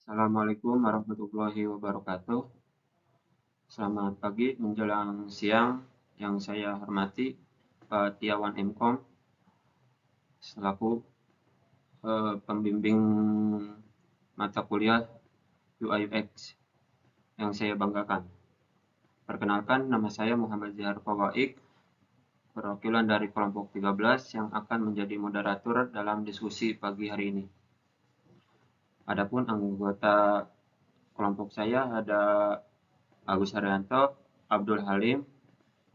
Assalamualaikum warahmatullahi wabarakatuh. Selamat pagi menjelang siang yang saya hormati Pak Tiawan Mkom selaku pembimbing mata kuliah UI UX yang saya banggakan. Perkenalkan, nama saya Muhammad Zihar Fawaik, perwakilan dari kelompok 13 yang akan menjadi moderator dalam diskusi pagi hari ini. Adapun anggota kelompok saya ada Agus Haryanto, Abdul Halim,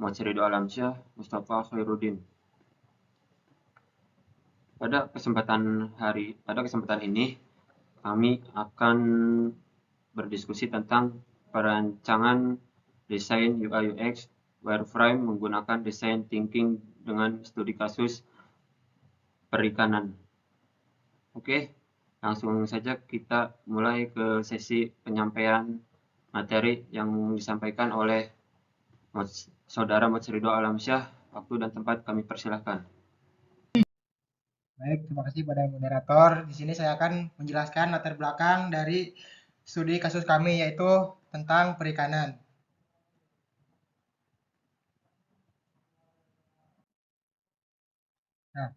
Mochirido Alamsyah, Mustafa Khairuddin. Pada kesempatan ini kami akan berdiskusi tentang perancangan desain UI UX wireframe menggunakan design thinking dengan studi kasus perikanan. Oke, langsung saja kita mulai ke sesi penyampaian materi yang disampaikan oleh Saudara Mochirido Alamsyah. Waktu dan tempat kami persilahkan. Baik, terima kasih pada moderator. Di sini saya akan menjelaskan latar belakang dari studi kasus kami, yaitu tentang perikanan. Nah,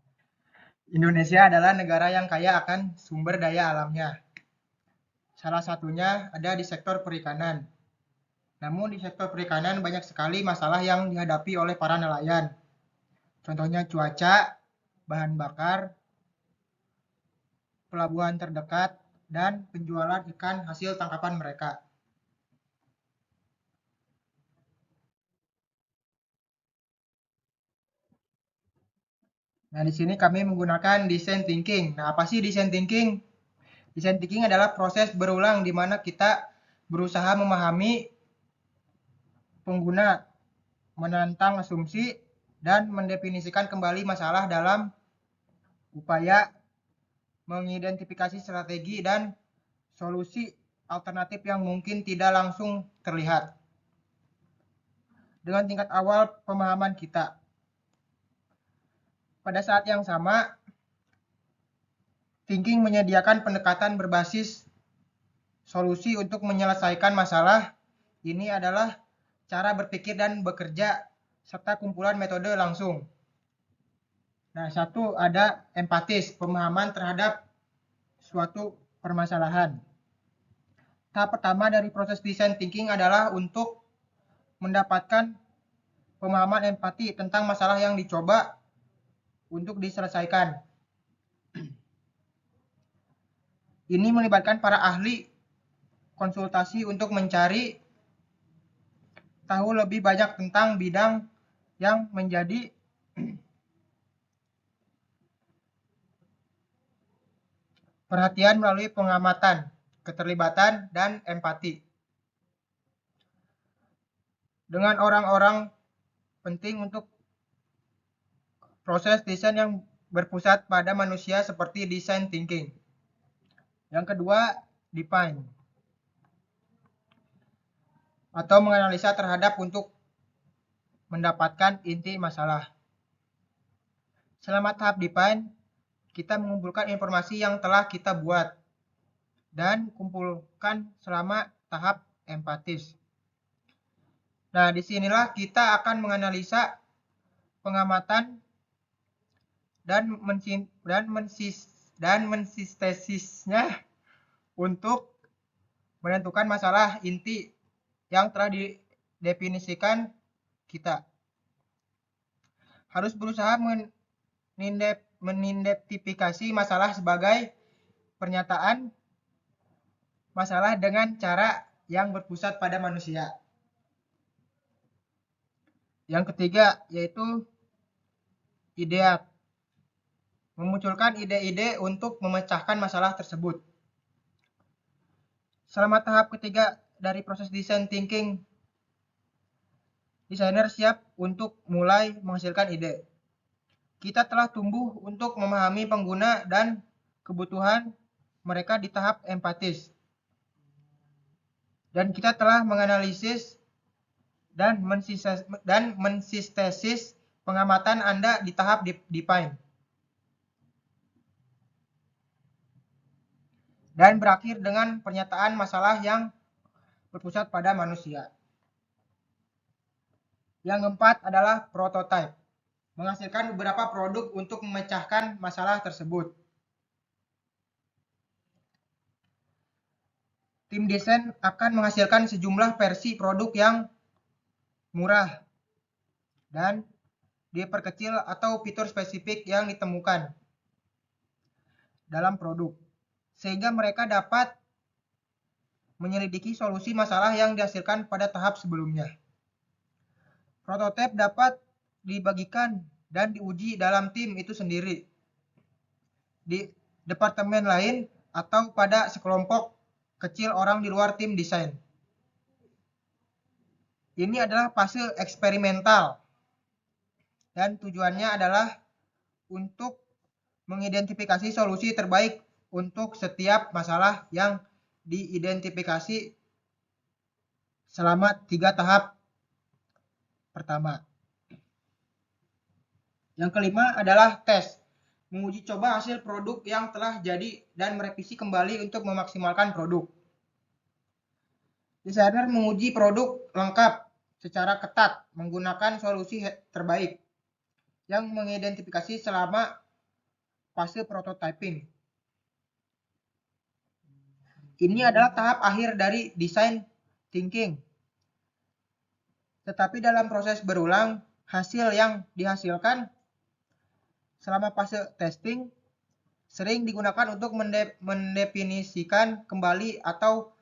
Indonesia adalah negara yang kaya akan sumber daya alamnya. Salah satunya ada di sektor perikanan. Namun di sektor perikanan banyak sekali masalah yang dihadapi oleh para nelayan. Contohnya cuaca, bahan bakar, pelabuhan terdekat, dan penjualan ikan hasil tangkapan mereka. Nah, di sini kami menggunakan design thinking. Nah, apa sih design thinking? Design thinking adalah proses berulang di mana kita berusaha memahami pengguna, menantang asumsi, dan mendefinisikan kembali masalah dalam upaya mengidentifikasi strategi dan solusi alternatif yang mungkin tidak langsung terlihat. Dengan tingkat awal pemahaman kita. Pada saat yang sama, thinking menyediakan pendekatan berbasis solusi untuk menyelesaikan masalah. Ini adalah cara berpikir dan bekerja serta kumpulan metode langsung. Nah, satu ada empatis, pemahaman terhadap suatu permasalahan. Tahap pertama dari proses design thinking adalah untuk mendapatkan pemahaman empati tentang masalah yang dicoba untuk diselesaikan. Ini melibatkan para ahli konsultasi untuk mencari tahu lebih banyak tentang bidang yang menjadi perhatian melalui pengamatan, keterlibatan, dan empati. Dengan orang-orang penting untuk proses desain yang berpusat pada manusia seperti design thinking. Yang kedua, define atau menganalisa terhadap untuk mendapatkan inti masalah. Selama tahap define, kita mengumpulkan informasi yang telah kita buat dan kumpulkan selama tahap empatis. Nah, disinilah kita akan menganalisa pengamatan dan mensintesisnya untuk menentukan masalah inti yang telah didefinisikan. Kita harus berusaha menidentifikasi masalah sebagai pernyataan masalah dengan cara yang berpusat pada manusia. Yang ketiga yaitu ideat, memunculkan ide-ide untuk memecahkan masalah tersebut. Selama tahap ketiga dari proses design thinking, desainer siap untuk mulai menghasilkan ide. Kita telah tumbuh untuk memahami pengguna dan kebutuhan mereka di tahap empatis. Dan kita telah menganalisis dan mensintesis pengamatan Anda di tahap define. dan berakhir dengan pernyataan masalah yang berpusat pada manusia. Yang keempat adalah prototype, menghasilkan beberapa produk untuk memecahkan masalah tersebut. Tim desain akan menghasilkan sejumlah versi produk yang murah dan diperkecil atau fitur spesifik yang ditemukan dalam produk, sehingga mereka dapat menyelidiki solusi masalah yang dihasilkan pada tahap sebelumnya. Prototipe dapat dibagikan dan diuji dalam tim itu sendiri, di departemen lain, atau pada sekelompok kecil orang di luar tim desain. Ini adalah fase eksperimental dan tujuannya adalah untuk mengidentifikasi solusi terbaik untuk setiap masalah yang diidentifikasi selama 3 tahap pertama. Yang kelima adalah tes, menguji coba hasil produk yang telah jadi dan merevisi kembali untuk memaksimalkan produk. Desainer menguji produk lengkap secara ketat menggunakan solusi terbaik yang mengidentifikasi selama fase prototyping. Ini adalah tahap akhir dari design thinking. Tetapi dalam proses berulang, hasil yang dihasilkan selama fase testing sering digunakan untuk mendefinisikan kembali atau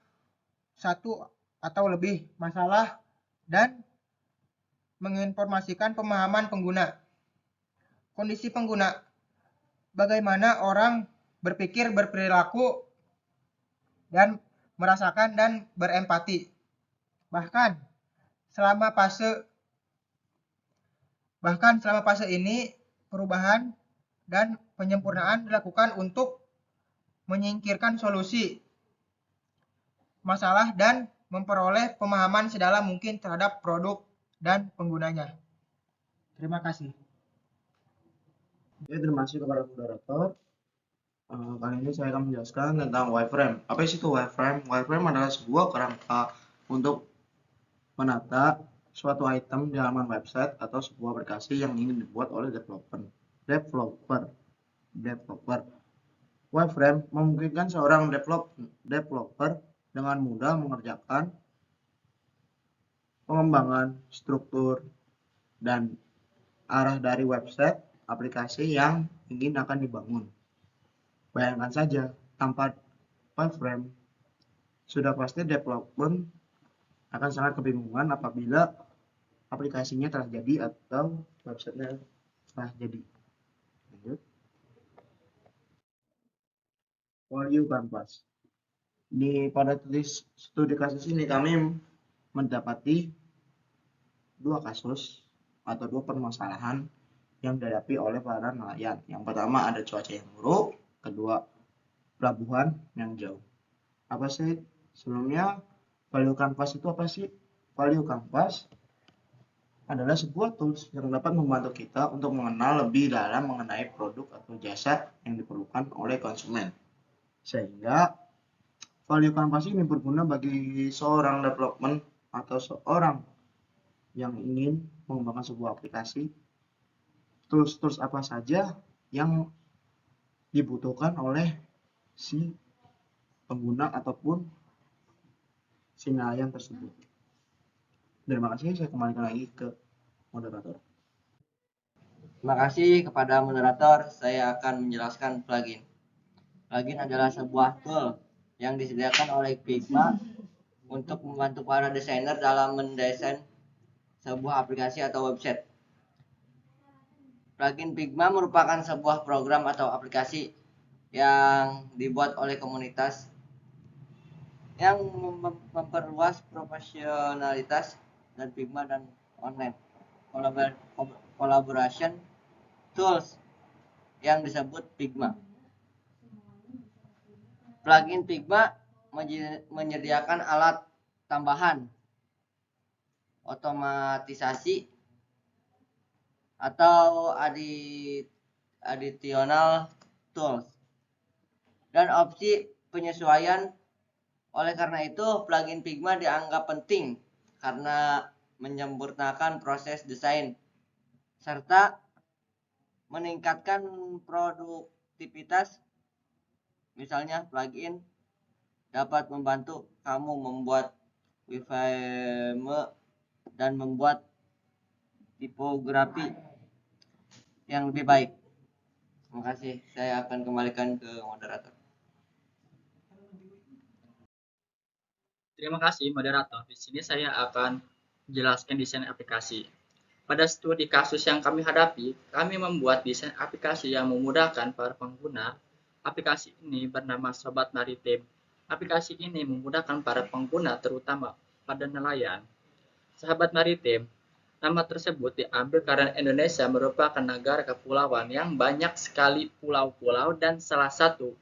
satu atau lebih masalah dan menginformasikan pemahaman pengguna. Kondisi pengguna, bagaimana orang berpikir, berperilaku, dan merasakan dan berempati. Bahkan selama fase ini perubahan dan penyempurnaan dilakukan untuk menyingkirkan solusi masalah dan memperoleh pemahaman sedalam mungkin terhadap produk dan penggunanya. Terima kasih. Oke, terima kasih kepada moderator. Kali ini saya akan menjelaskan tentang wireframe. Apa sih itu wireframe? Wireframe adalah sebuah kerangka untuk menata suatu item di halaman website atau sebuah aplikasi yang ingin dibuat oleh developer. Wireframe memungkinkan seorang developer dengan mudah mengerjakan pengembangan struktur dan arah dari website aplikasi yang ingin akan dibangun. Bayangkan saja, tanpa wireframe, sudah pasti developer akan sangat kebingungan apabila aplikasinya telah jadi atau websitenya telah jadi. Lanjut. Value Canvas. Pada studi kasus ini kami mendapati dua kasus atau dua permasalahan yang dihadapi oleh para nelayan. Yang pertama ada cuaca yang buruk, kedua pelabuhan yang jauh. Apa sih sebelumnya Value Canvas itu apa sih? Value Canvas adalah sebuah tools yang dapat membantu kita untuk mengenal lebih dalam mengenai produk atau jasa yang diperlukan oleh konsumen. Sehingga Value Canvas ini berguna bagi seorang development atau seorang yang ingin mengembangkan sebuah aplikasi. Tools-tools apa saja yang dibutuhkan oleh si pengguna ataupun si nelayan tersebut. Terima kasih, saya kembalikan lagi ke moderator. Terima kasih kepada moderator. Saya akan menjelaskan plugin. Plugin adalah sebuah tool yang disediakan oleh Figma untuk membantu para desainer dalam mendesain sebuah aplikasi atau website. Plugin Figma merupakan sebuah program atau aplikasi yang dibuat oleh komunitas yang memperluas profesionalitas dan Figma dan online collaboration tools yang disebut Figma. Plugin Figma menyediakan alat tambahan, otomatisasi atau additional tools dan opsi penyesuaian. Oleh karena itu, plugin Figma dianggap penting karena menyempurnakan proses desain serta meningkatkan produktivitas. Misalnya, plugin dapat membantu kamu membuat wireframe dan membuat tipografi yang lebih baik. Terima kasih. Saya akan kembalikan ke moderator. Terima kasih moderator. Di sini saya akan menjelaskan desain aplikasi. Pada studi kasus yang kami hadapi, kami membuat desain aplikasi yang memudahkan para pengguna. Aplikasi ini bernama Sobat Maritim. Aplikasi ini memudahkan para pengguna terutama pada nelayan. Sahabat Maritim, nama tersebut diambil karena Indonesia merupakan negara kepulauan yang banyak sekali pulau-pulau dan salah satu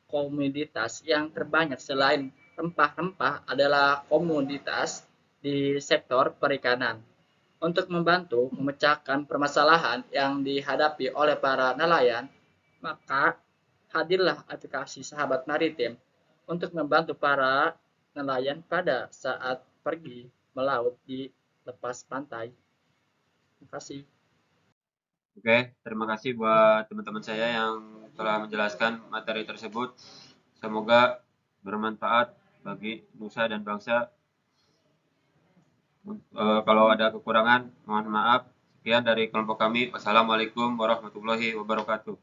komoditas yang terbanyak selain rempah-rempah adalah komoditas di sektor perikanan. Untuk membantu memecahkan permasalahan yang dihadapi oleh para nelayan, maka hadirlah aplikasi Sahabat Maritim untuk membantu para nelayan pada saat pergi melaut di lepas pantai. Terima kasih. Oke, terima kasih buat teman-teman saya yang telah menjelaskan materi tersebut. Semoga bermanfaat bagi nusa dan bangsa. Kalau ada kekurangan, mohon maaf. Sekian dari kelompok kami. Wassalamualaikum warahmatullahi wabarakatuh.